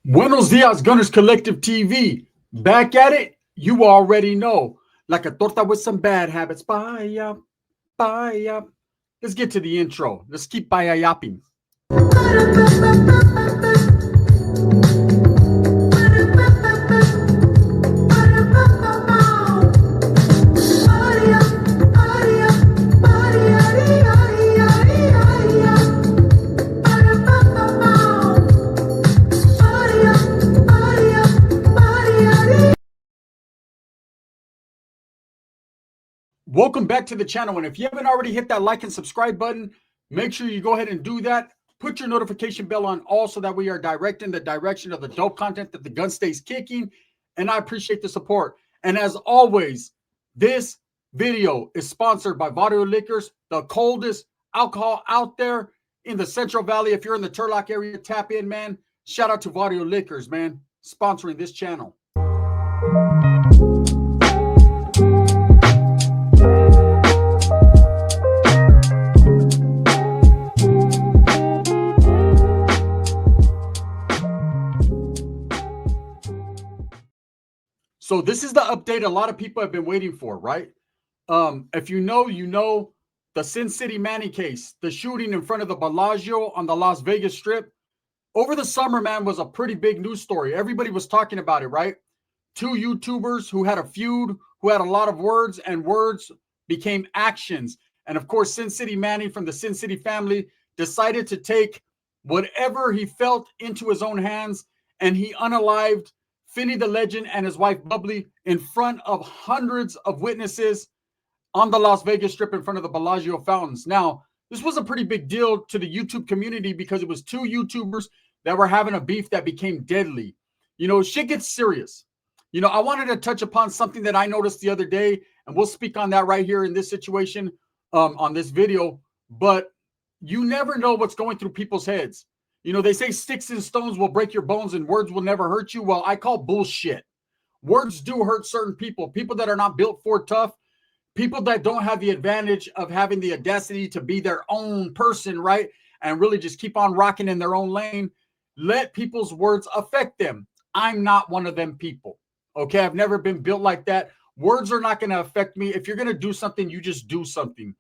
Buenos dias, Gunners Collective TV. Back at it, you already know. Like a torta with some bad habits. Bye, bye. Let's get to the intro. Let's keep baya yapping. Welcome back to the channel. And if you haven't already hit that like and subscribe button, make sure you go ahead and do that. Put your notification bell on all so that we are directing the direction of the dope content that the gun stays kicking. And I appreciate the support. And as always, this video is sponsored by Vario Liquors, the coldest alcohol out there in the Central Valley. If you're in the Turlock area, tap in, man. Shout out to Vario Liquors, man, sponsoring this channel. So this is the update a lot of people have been waiting for, right? If you know the City Manny case, the shooting in front of the Bellagio on the Las Vegas Strip. Over the summer, man, was a pretty big news story. Everybody was talking about it, right? Two YouTubers who had a feud, who had a lot of words, and words became actions. And of course, City Manny from the City family decided to take whatever he felt into his own hands, and he unalived Finny the Legend and his wife Bubbly in front of hundreds of witnesses on the Las Vegas Strip in front of the Bellagio fountains. Now, this was a pretty big deal to the YouTube community because it was two YouTubers that were having a beef that became deadly. You know, shit gets serious. You know, I wanted to touch upon something that I noticed the other day, and we'll speak on that right here in this situation on this video. But you never know what's going through people's heads. You know, they say sticks and stones will break your bones and words will never hurt you. Well, I call bullshit. Words do hurt certain people, people that are not built for tough, people that don't have the advantage of having the audacity to be their own person, right? And really just keep on rocking in their own lane. Let people's words affect them. I'm not one of them people. Okay, I've never been built like that. Words are not going to affect me. If you're going to do something, you just do something.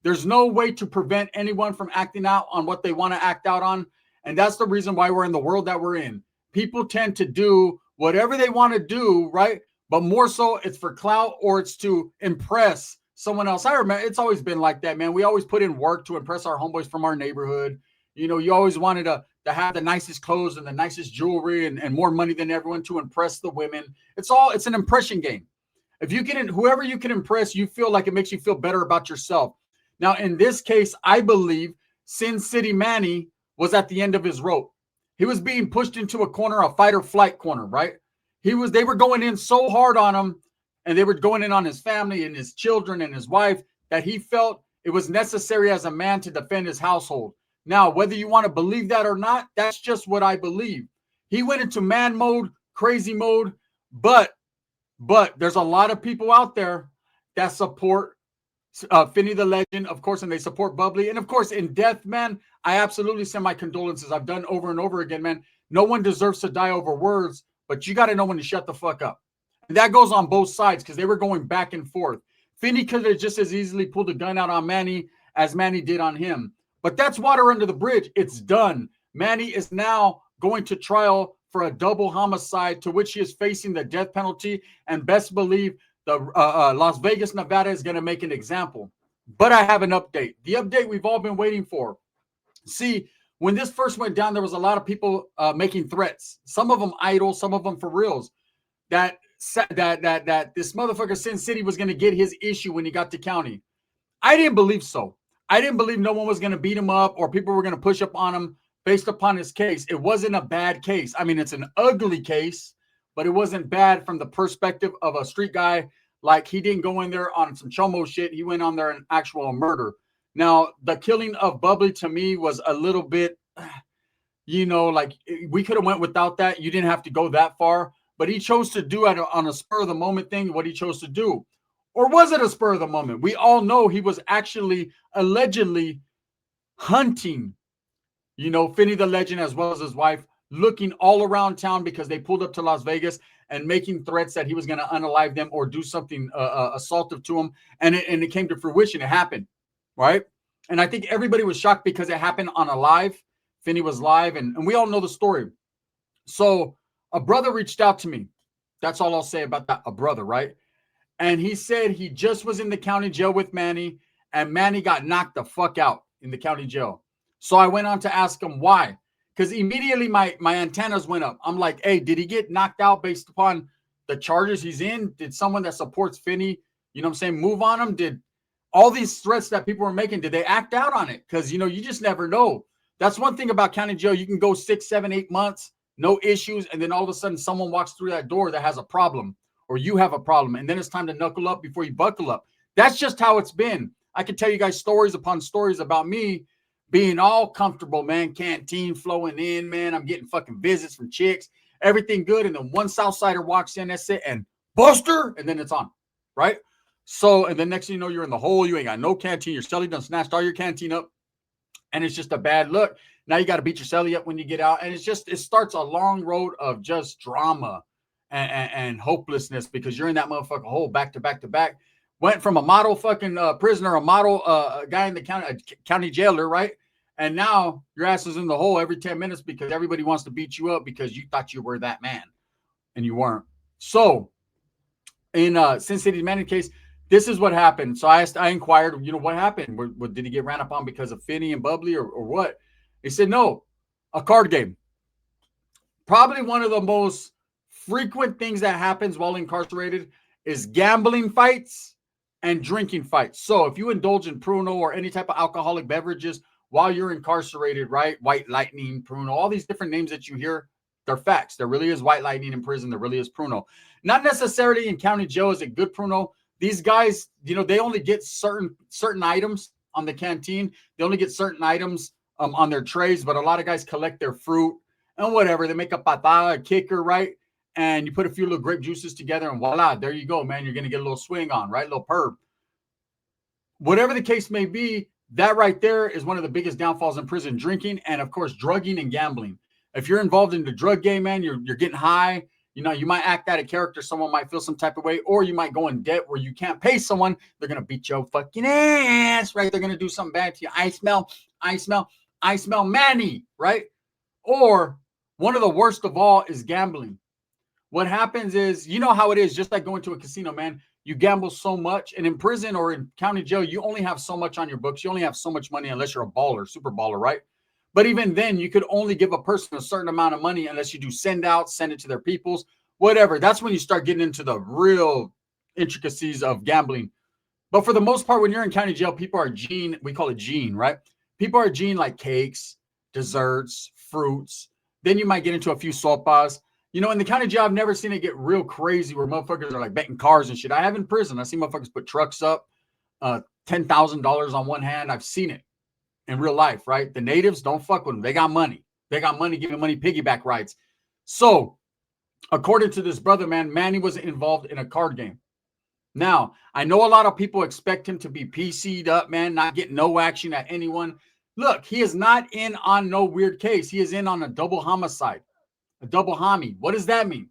There's no way to prevent anyone from acting out on what they want to act out on. And that's the reason why we're in the world that we're in. People tend to do whatever they want to do, right? But more so it's for clout or it's to impress someone else. I remember it's always been like that, man. We always put in work to impress our homeboys from our neighborhood. You know, you always wanted to have the nicest clothes and the nicest jewelry and more money than everyone to impress the women. It's an impression game. If you can, whoever you can impress, you feel like it makes you feel better about yourself. Now, in this case, I believe City Manny was at the end of his rope. He was being pushed into a corner, a fight or flight corner, right? They were going in so hard on him, and they were going in on his family and his children and his wife, that he felt it was necessary as a man to defend his household. Now, whether you want to believe that or not, that's just what I believe. He went into man mode, crazy mode, but there's a lot of people out there that support Finny the Legend, of course, and they support Bubbly. And of course, in death, man, I absolutely send my condolences. I've done over and over again, man. No one deserves to die over words, but you got to know when to shut the fuck up. And that goes on both sides because they were going back and forth. Finny could have just as easily pulled a gun out on Manny as Manny did on him. But that's water under the bridge. It's done. Manny is now going to trial for a double homicide, to which he is facing the death penalty. And best believe the Las Vegas, Nevada is going to make an example. But I have an update. The update we've all been waiting for. See, when this first went down, there was a lot of people making threats. Some of them idle, some of them for reals. That this motherfucker Sin City was going to get his issue when he got to county. I didn't believe so. I didn't believe no one was going to beat him up or people were going to push up on him based upon his case. It wasn't a bad case. I mean, it's an ugly case, but it wasn't bad from the perspective of a street guy. Like, he didn't go in there on some chomo shit. He went on there an actual murder. Now, the killing of Bubbly to me was a little bit, you know, like we could have went without that. You didn't have to go that far, but he chose to do it on a spur of the moment thing, what he chose to do. Or was it a spur of the moment? We all know he was actually allegedly hunting, you know, Finny the Legend as well as his wife looking all around town because they pulled up to Las Vegas and making threats that he was going to unalive them or do something assaultive to them. And it came to fruition. It happened, right? And I think everybody was shocked because it happened on a live. Finney was live, and we all know the story. So a brother reached out to me. That's all I'll say about that. A brother, right? And he said he just was in the county jail with Manny, and Manny got knocked the fuck out in the county jail. So I went on to ask him why. Because immediately my antennas went up. I'm like, hey, did he get knocked out based upon the charges he's in? Did someone that supports Finney, you know what I'm saying, move on him? Did all these threats that people were making, did they act out on it? Because, you just never know. That's one thing about county jail. You can go 6, 7, 8 months, no issues, and then all of a sudden someone walks through that door that has a problem, or you have a problem, and then it's time to knuckle up before you buckle up. That's just how it's been. I can tell you guys stories upon stories about me being all comfortable, man. Canteen flowing in, man. I'm getting fucking visits from chicks, everything good. And then one Southsider walks in, that's it, and Buster, and then it's on, right? So, and then next thing you know, you're in the hole. You ain't got no canteen. Your celly done snatched all your canteen up, and it's just a bad look. Now you got to beat your celly up when you get out, and it starts a long road of just drama and hopelessness because you're in that motherfucking hole back to back to back. Went from a model fucking prisoner, a model guy in the county jailer, right? And now your ass is in the hole every 10 minutes because everybody wants to beat you up because you thought you were that man and you weren't. So in Cincinnati Manny case, this is what happened. So I inquired, what happened? Did he get ran up on because of Finney and Bubbly or what? He said, no, a card game. Probably one of the most frequent things that happens while incarcerated is gambling fights and drinking fights. So if you indulge in Pruno or any type of alcoholic beverages while you're incarcerated, right? White Lightning, Pruno, all these different names that you hear, they're facts. There really is White Lightning in prison. There really is Pruno. Not necessarily in county jail is it good Pruno. These guys, they only get certain items on the canteen. They only get certain items on their trays, but a lot of guys collect their fruit and whatever. They make a patada, a kicker, right? And you put a few little grape juices together and voila, there you go, man. You're going to get a little swing on, right? A little perb. Whatever the case may be, that right there is one of the biggest downfalls in prison, drinking and, of course, drugging and gambling. If you're involved in the drug game, man, you're getting high. You might act out a character. Someone might feel some type of way, or you might go in debt where you can't pay someone. They're going to beat your fucking ass, right? They're going to do something bad to you. I smell Manny, right? Or one of the worst of all is gambling. What happens is, you know how it is, just like going to a casino, man. You gamble so much, and in prison or in county jail, you only have so much on your books. You only have so much money unless you're a baller, super baller, right? But even then, you could only give a person a certain amount of money unless you do send out, send it to their peoples, whatever. That's when you start getting into the real intricacies of gambling. But for the most part, when you're in county jail, people are gene. We call it gene, right? People are gene like cakes, desserts, fruits. Then you might get into a few sopas. In the county jail, I've never seen it get real crazy where motherfuckers are like betting cars and shit. I have in prison. I see motherfuckers put trucks up, $10,000 on one hand. I've seen it in real life, right? The natives, don't fuck with them. They got money. They got money giving money piggyback rides. So, according to this brother, man, Manny was involved in a card game. Now, I know a lot of people expect him to be PC'd up, man, not get no action at anyone. Look, he is not in on no weird case. He is in on a double homicide, a double homie. What does that mean?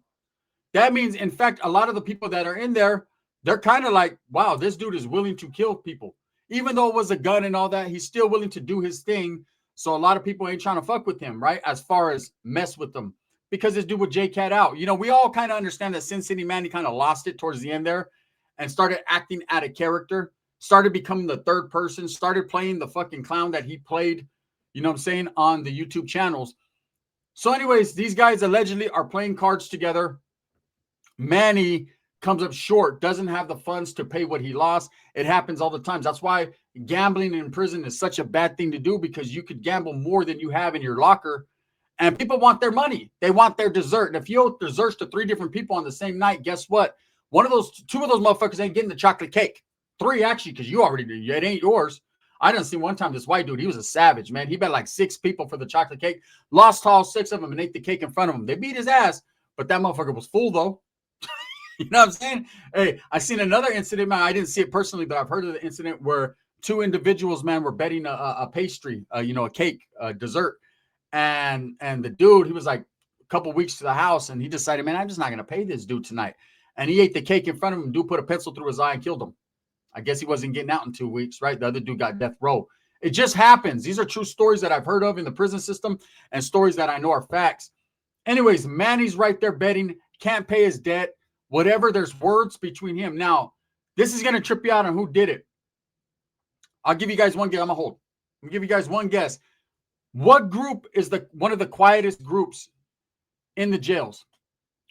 That means, in fact, a lot of the people that are in there, they're kind of like, wow, this dude is willing to kill people. Even though it was a gun and all that, he's still willing to do his thing. So a lot of people ain't trying to fuck with him, right? As far as mess with them. Because this dude with J-Cat out. We all kind of understand that City Manny kind of lost it towards the end there and started acting out of character, started becoming the third person, started playing the fucking clown that he played, on the YouTube channels. So anyways, these guys allegedly are playing cards together. Manny comes up short, doesn't have the funds to pay what he lost. It happens all the time. That's why gambling in prison is such a bad thing to do, because you could gamble more than you have in your locker, and people want their money. They want their dessert. And if you owe desserts to 3 different people on the same night, guess what? 2 of those motherfuckers ain't getting the chocolate cake. 3 actually, because you already did. It ain't yours. I done seen one time this white dude, he was a savage, man. He bet like 6 people for the chocolate cake, lost all 6 of them and ate the cake in front of him. They beat his ass, but that motherfucker was full though. You know what I'm saying? Hey, I seen another incident, man. I didn't see it personally, but I've heard of the incident where 2 individuals, man, were betting a pastry, a cake, a dessert. And the dude, he was like, couple weeks to the house, and he decided, man, I'm just not going to pay this dude tonight. And he ate the cake in front of him. Dude put a pencil through his eye and killed him. I guess he wasn't getting out in 2 weeks, right? The other dude got death row. It just happens. These are true stories that I've heard of in the prison system and stories that I know are facts. Anyways, Manny's right there betting, can't pay his debt, whatever. There's words between him. Now, this is going to trip you out on who did it. I'll give you guys one guess. I'm going to hold. I'm going to give you guys one guess. What group is one of the quietest groups in the jails?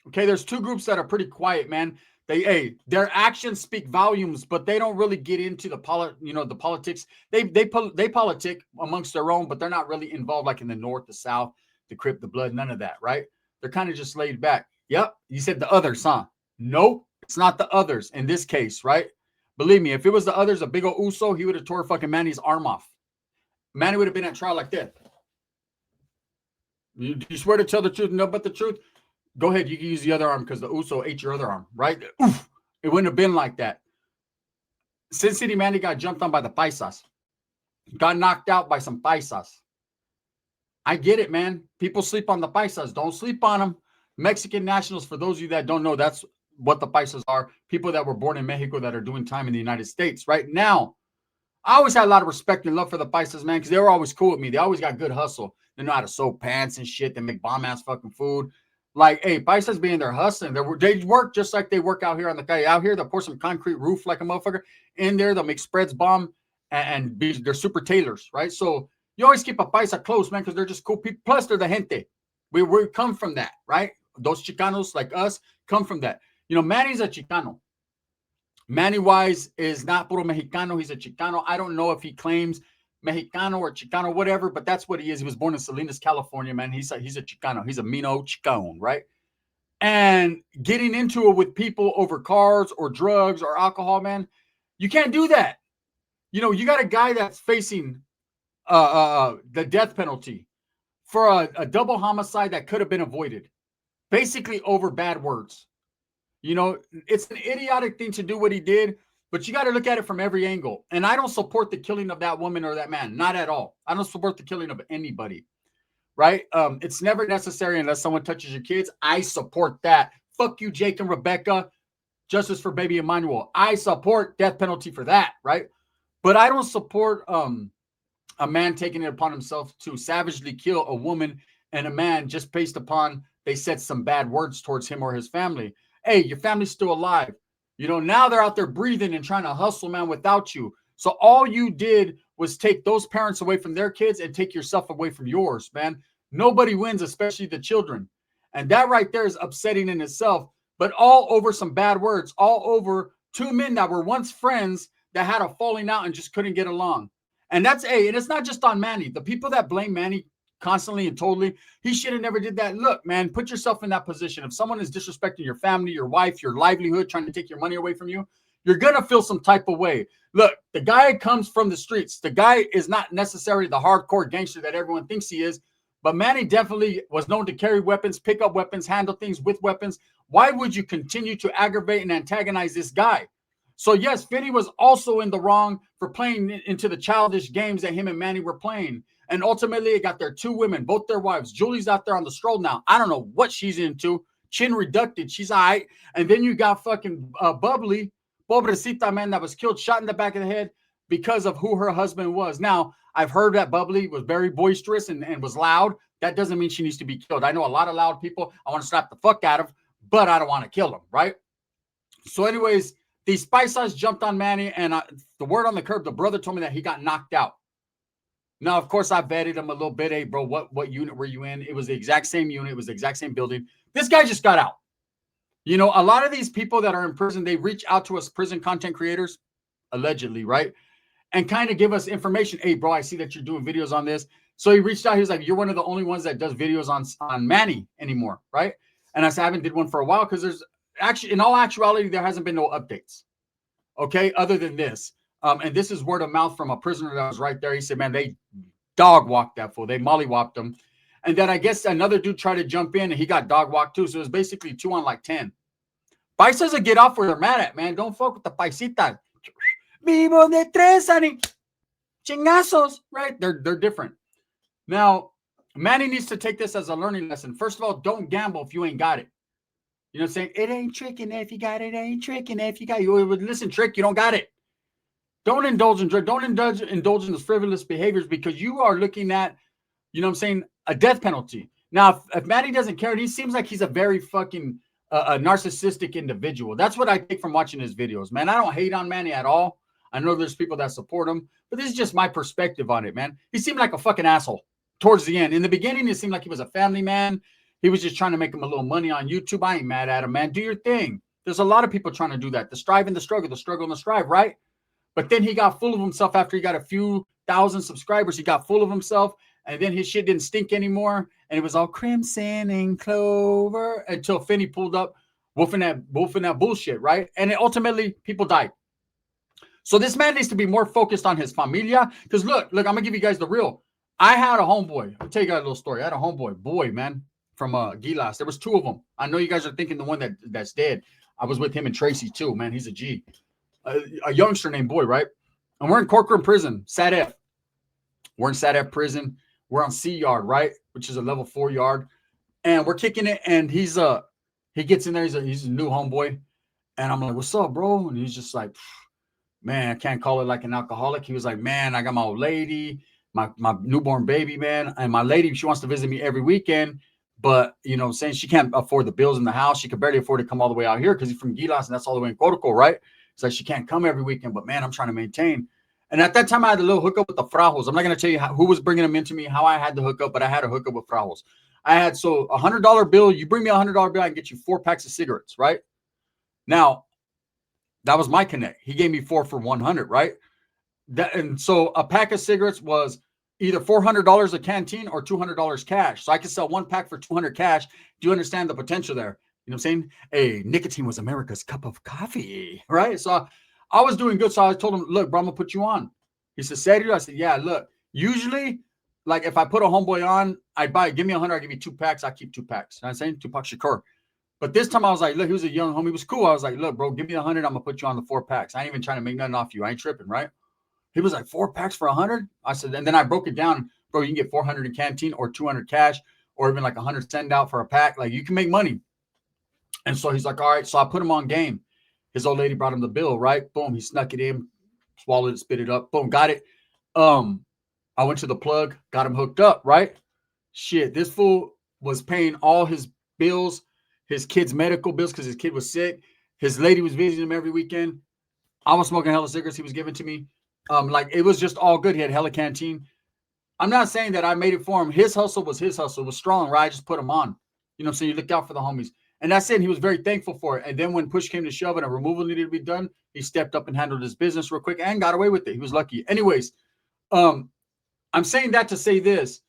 Okay, there's two groups that are pretty quiet, man. Their actions speak volumes, but they don't really get into the politics. They politic amongst their own, but they're not really involved like in the North, the South, the Crip, the Blood, none of that, right? They're kind of just laid back. Yep, you said the others, huh? Nope, it's not the others in this case, right? Believe me, if it was the others, a big old Uso, he would have tore fucking Manny's arm off. Manny would have been at trial like that. You swear to tell the truth, no but the truth? Go ahead, you can use the other arm because the Uso ate your other arm, right? Oof, it wouldn't have been like that. City Manny got jumped on by the paisas. Got knocked out by some paisas. I get it, man. People sleep on the paisas. Don't sleep on them. Mexican nationals, for those of you that don't know, that's what the paisas are. People that were born in Mexico that are doing time in the United States. Right now, I always had a lot of respect and love for the paisas, man, because they were always cool with me. They always got good hustle. They know how to sew pants and shit. They make bomb-ass fucking food. Like, hey, paisas being there hustling. They work just like they work out here on the calle. Out here, they'll pour some concrete roof like a motherfucker. In there, they'll make spreads bomb, and they're super tailors, right? So you always keep a paisa close, man, because they're just cool people. Plus, they're the gente. We come from that, right? Those Chicanos like us come from that. You know, Manny's a Chicano. Manny Wise is not puro Mexicano. He's a Chicano. I don't know if he claims Mexicano or Chicano, whatever, but that's what he is. He was born in Salinas, California, man. He's a Chicano. He's a Mino Chicano, right? And getting into it with people over cars or drugs or alcohol, man, you can't do that. You know, you got a guy that's facing the death penalty for a double homicide that could have been avoided, basically over bad words. You know, it's an idiotic thing to do what he did, but you got to look at it from every angle. And I don't support the killing of that woman or that man, not at all. I don't support the killing of anybody, right? It's never necessary unless someone touches your kids. I support that. Fuck you, Jake and Rebecca. Justice for baby Emmanuel. I support death penalty for that, right? But I don't support a man taking it upon himself to savagely kill a woman and a man just based upon they said some bad words towards him or his family. Hey, your family's still alive. You know, now they're out there breathing and trying to hustle, man, without you. So all you did was take those parents away from their kids and take yourself away from yours, man. Nobody wins, especially the children. And that right there is upsetting in itself, but all over some bad words, all over two men that were once friends that had a falling out and just couldn't get along. And and it's not just on Manny. The people that blame Manny constantly and totally, he should have never did that. Look, man, put yourself in that position. If someone is disrespecting your family, your wife, your livelihood, trying to take your money away from you, you're going to feel some type of way. Look, the guy comes from the streets. The guy is not necessarily the hardcore gangster that everyone thinks he is, but Manny definitely was known to carry weapons, pick up weapons, handle things with weapons. Why would you continue to aggravate and antagonize this guy? So yes, Vinny was also in the wrong for playing into the childish games that him and Manny were playing. And ultimately, it got their two women, both their wives. Julie's out there on the stroll now. I don't know what she's into. Chin reducted. She's all right. And then you got fucking Bubbly, pobrecita, man, that was killed, shot in the back of the head because of who her husband was. Now, I've heard that Bubbly was very boisterous and was loud. That doesn't mean she needs to be killed. I know a lot of loud people. I want to slap the fuck out of, but I don't want to kill them, right? So anyways, these paisas jumped on Manny, and the word on the curb, the brother told me that he got knocked out. Now, of course, I vetted him a little bit. Hey, bro, what unit were you in? It was the exact same unit. It was the exact same building. This guy just got out. You know, a lot of these people that are in prison, they reach out to us prison content creators, allegedly, right? And kind of give us information. Hey, bro, I see that you're doing videos on this. So he reached out. He was like, you're one of the only ones that does videos on Manny anymore, right? And I said, I haven't did one for a while because there's actually, in all actuality, there hasn't been no updates, okay, other than this. And this is word of mouth from a prisoner that was right there. He said, man, they dog walked that fool. They mollywopped him. And then I guess another dude tried to jump in and he got dog walked too. So it was basically 2 on like 10. Paisas will get off where they're mad at, man. Don't fuck with the paisitas. Vivo de tres, honey. Chingazos, right? They're different. Now, Manny needs to take this as a learning lesson. First of all, don't gamble if you ain't got it. You know what I'm saying? It ain't tricking if you got it. It ain't tricking if you got it. You would listen, trick, you don't got it. Don't indulge in drug. Don't indulge in those frivolous behaviors because you are looking at, you know what I'm saying, a death penalty. Now, if Manny doesn't care, he seems like he's a very fucking a narcissistic individual. That's what I take from watching his videos, man. I don't hate on Manny at all. I know there's people that support him, but this is just my perspective on it, man. He seemed like a fucking asshole towards the end. In the beginning, it seemed like he was a family man. He was just trying to make him a little money on YouTube. I ain't mad at him, man. Do your thing. There's a lot of people trying to do that. The strive and the struggle and the strive, right? But then he got full of himself after he got a few thousand subscribers. He got full of himself, and then his shit didn't stink anymore. And it was all crimson and clover until Finney pulled up wolfing that bullshit, right? And ultimately, people died. So this man needs to be more focused on his familia. Because look, I'm going to give you guys the real. I had a homeboy. I'll tell you guys a little story. I had a homeboy, boy, man, from Gilas. There was two of them. I know you guys are thinking the one that's dead. I was with him and Tracy too, man. He's a G. A youngster named Boy, right? And we're in Corcoran prison, Sat F. We're in Sat F prison. We're on C yard, right? Which is a level 4 yard. And we're kicking it. And he gets in there. He's a new homeboy. And I'm like, what's up, bro? And he's just like, man, I can't call it like an alcoholic. He was like, man, I got my old lady, my newborn baby, man. And my lady, she wants to visit me every weekend. But, you know what I'm saying? She can't afford the bills in the house. She could barely afford to come all the way out here because he's from Gilas and that's all the way in Corco, right? It's like she can't come every weekend. But, man, I'm trying to maintain. And at that time, I had a little hookup with the Frajos. I'm not going to tell you who was bringing them into me, how I had the hookup, but I had a hookup with Frajos. I had so $100 bill. You bring me $100 bill, I can get you 4 packs of cigarettes, right? Now, that was my connect. He gave me 4 for 100, right? And so a pack of cigarettes was either $400 a canteen or $200 cash. So I could sell 1 pack for $200 cash. Do you understand the potential there? You know what I'm saying? Hey, nicotine was America's cup of coffee, right? So I was doing good. So I told him, look, bro, I'm going to put you on. He said, Serio? I said, yeah, look, usually, like if I put a homeboy on, I'd buy, give me 100, I'll give you 2 packs. I keep 2 packs. You know what I'm saying? 2 packs Shakur. But this time I was like, look, he was a young homie. He was cool. I was like, look, bro, give me 100. I'm going to put you on the 4 packs. I ain't even trying to make nothing off you. I ain't tripping, right? He was like, 4 packs for 100? I said, and then I broke it down. Bro, you can get 400 in canteen or 200 cash or even like 100 send out for a pack. Like you can make money. And so he's like, all right. So I put him on game. His old lady brought him the bill, right? Boom. He snuck it in, swallowed it, spit it up. Boom. Got it. I went to the plug, got him hooked up, right? Shit. This fool was paying all his bills, his kid's medical bills because his kid was sick. His lady was visiting him every weekend. I was smoking hella cigarettes he was giving to me. Like it was just all good. He had hella canteen. I'm not saying that I made it for him. His hustle was strong, right? I just put him on. You know what I'm saying? You look out for the homies. And that's it. He was very thankful for it. And then when push came to shove and a removal needed to be done, he stepped up and handled his business real quick and got away with it. He was lucky. Anyways, I'm saying that to say this.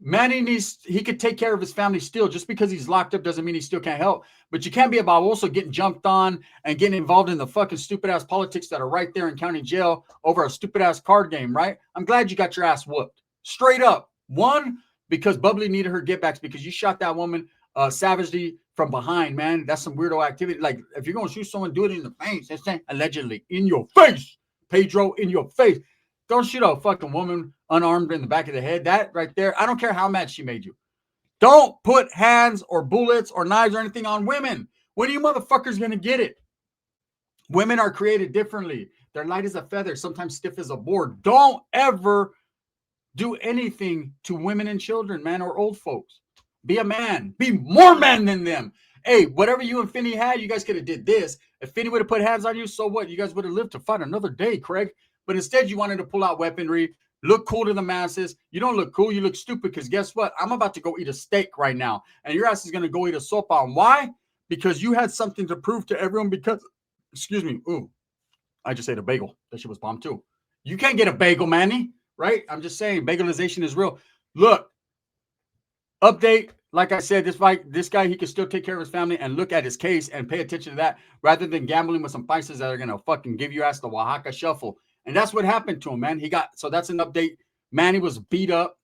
Manny he could take care of his family still. Just because he's locked up doesn't mean he still can't help. But you can't be about also getting jumped on and getting involved in the fucking stupid ass politics that are right there in county jail over a stupid ass card game, right? I'm glad you got your ass whooped. Straight up. One, because Bubbly needed her get backs because you shot that woman savagely from behind, man. That's some weirdo activity. Like, if you're going to shoot someone, do it in the face. That's saying allegedly. In your face. Pedro, in your face. Don't shoot a fucking woman unarmed in the back of the head. That right there, I don't care how mad she made you. Don't put hands or bullets or knives or anything on women. When are you motherfuckers going to get it? Women are created differently. They're light as a feather, sometimes stiff as a board. Don't ever do anything to women and children, man, or old folks. Be a man. Be more man than them. Hey, whatever you and Finney had, you guys could have did this. If Finney would have put hands on you, so what? You guys would have lived to fight another day, Craig. But instead, you wanted to pull out weaponry, look cool to the masses. You don't look cool. You look stupid because guess what? I'm about to go eat a steak right now. And your ass is going to go eat a sopa. And why? Because you had something to prove to everyone because, excuse me. Ooh, I just ate a bagel. That shit was bomb too. You can't get a bagel, Manny. Right? I'm just saying, bagalization is real. Look, update. Like I said, this guy, he can still take care of his family and look at his case and pay attention to that rather than gambling with some prices that are going to fucking give your ass the Oaxaca shuffle. And that's what happened to him, man. So that's an update. Manny was beat up.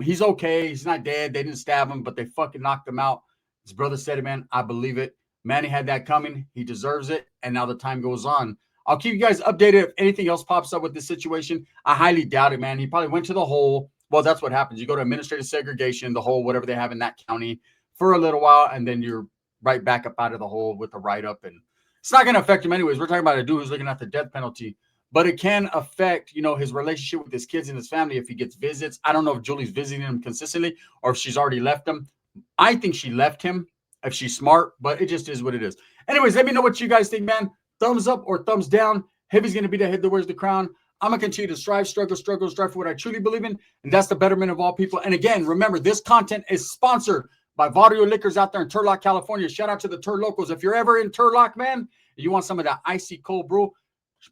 He's okay. He's not dead. They didn't stab him, but they fucking knocked him out. His brother said it, man. I believe it. Manny had that coming. He deserves it. And now the time goes on. I'll keep you guys updated if anything else pops up with this situation. I highly doubt it, man. He probably went to the hole, Well, that's what happens. You go to administrative segregation, the whole whatever they have in that county for a little while, and then you're right back up out of the hole with the write-up. And it's not going to affect him anyways. We're talking about a dude who's looking at the death penalty, but it can affect, his relationship with his kids and his family if he gets visits. I don't know if Julie's visiting him consistently or if she's already left him. I think she left him if she's smart, but it just is what it is. Anyways, let me know what you guys think, man. Thumbs up or thumbs down. Heavy's going to be the head that wears the crown. I'm going to continue to strive for what I truly believe in, and that's the betterment of all people. And again, remember, this content is sponsored by Vario Liquors out there in Turlock, California. Shout out to the Tur locals. If you're ever in Turlock, man, and you want some of that icy cold brew,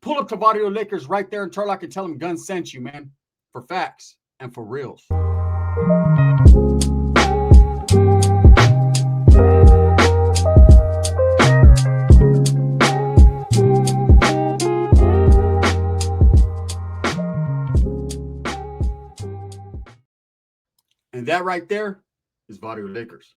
pull up to Vario Liquors right there in Turlock and tell them Gun sent you, man, for facts and for reals. And that right there is Vario Liquors.